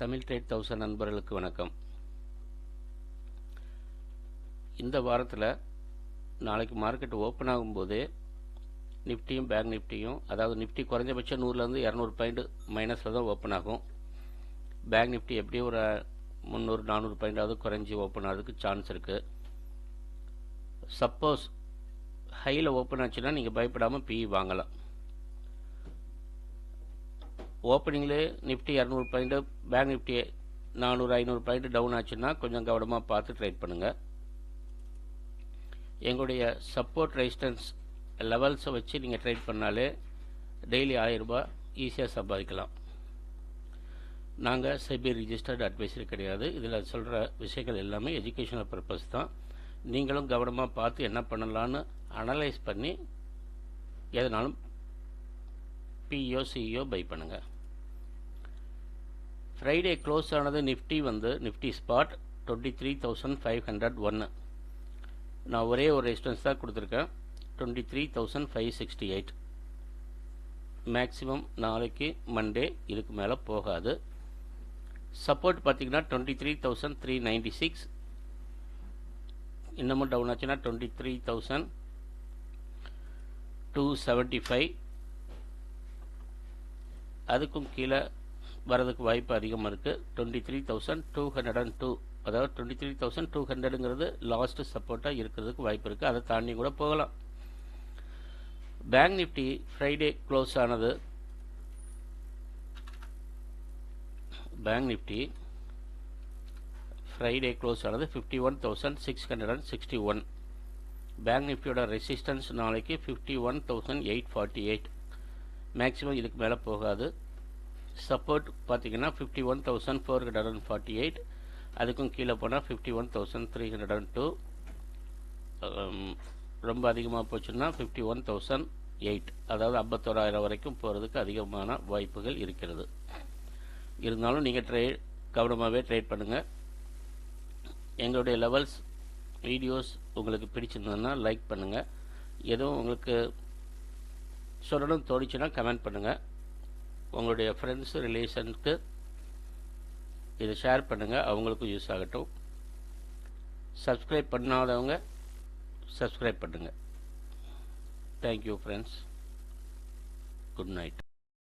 Tamil trade 1000 நண்பர்களுக்கு வணக்கம். இந்த வாரத்தில் நாளைக்கு மார்க்கெட் ஓப்பன் ஆகும்போதே நிஃப்டியும் பேங்க் நிஃப்டியும், அதாவது நிஃப்டி குறைஞ்சபட்சம் 100லேருந்து 200 பாயிண்ட் மைனஸில் தான் ஓப்பன் ஆகும். பேங்க் நிஃப்டி எப்படியும் ஒரு 300-400 பாயிண்டாவது குறைஞ்சி ஓப்பன் ஆகிறதுக்கு சான்ஸ் இருக்குது. சப்போஸ் ஹையில் ஓப்பன் ஆச்சுன்னா நீங்கள் பயப்படாமல் பிஇ வாங்கலாம். ஓப்பனிங்லேயே nifty 200 point, bank nifty 400-500 point down ஆச்சுன்னா கொஞ்சம் கவனமாக பார்த்து ட்ரேட் பண்ணுங்கள். எங்களுடைய சப்போர்ட் ரெசிஸ்டன்ஸ் லெவல்ஸை வச்சு நீங்கள் ட்ரேட் பண்ணாலே டெய்லி 1000 ரூபாய் ஈஸியாக சம்பாதிக்கலாம். நாங்கள் செபி ரிஜிஸ்டர்டு அட்வைசரி கிடையாது. இதில் சொல்கிற விஷயங்கள் எல்லாமே எஜுகேஷனல் பர்பஸ் தான். நீங்களும் கவனமாக பார்த்து என்ன பண்ணலான்னு அனலைஸ் பண்ணி எதனாலும் பிஇஓ சிஇஓ பை பண்ணுங்கள். ஃப்ரைடே க்ளோஸ் ஆனது நிஃப்டி ஸ்பாட் 23,501. நான் ஒரே ஒரு ரெசிஸ்டன்ஸ் தான் கொடுத்துருக்கேன், 23,568. மேக்ஸிமம் நாளைக்கு மண்டே இதுக்கு மேலே போகாது. சப்போர்ட் பார்த்திங்கன்னா 23,396. இன்னமும் டவுன் ஆச்சுன்னா 23,275. அதுக்கும் கீழே வரதுக்கு வாய்ப்பு அதிகமாக இருக்குது. 23,202, அதாவது 23,200ங்கிறது லாஸ்ட்டு சப்போர்ட்டாக இருக்கிறதுக்கு வாய்ப்பு இருக்குது. அதை தாண்டி கூட போகலாம். பேங்க் நிஃப்டி ஃப்ரைடே க்ளோஸ் ஆனது, பேங்க் நிஃப்டி ஃப்ரைடே க்ளோஸ் ஆனது 51,661. பேங்க் நிஃப்டியோட ரெசிஸ்டன்ஸ் நாளைக்கு 51,848. மேக்ஸிமம் இதுக்கு மேலே போகாது. சப்போர்ட் பார்த்திங்கன்னா 51,448. அதுக்கும் கீழே போனால் 51,302. ரொம்ப அதிகமாக போச்சுன்னா 51,008, அதாவது 51,000 வரைக்கும் போகிறதுக்கு அதிகமான வாய்ப்புகள் இருக்கிறது. இருந்தாலும் நீங்கள் கவனமாகவே ட்ரேட் பண்ணுங்கள். எங்களுடைய லெவல்ஸ் வீடியோஸ் உங்களுக்கு பிடிச்சிருந்ததுன்னா லைக் பண்ணுங்கள். எதுவும் உங்களுக்கு சொல்லணும் தோணிச்சுன்னா கமெண்ட் பண்ணுங்கள். உங்களுடைய ஃப்ரெண்ட்ஸு ரிலேஷனுக்கு இதை ஷேர் பண்ணுங்கள், அவங்களுக்கும் யூஸ் ஆகட்டும். சப்ஸ்கிரைப் பண்ணாதவங்க சப்ஸ்கிரைப் பண்ணுங்கள். Thank you friends. Good night.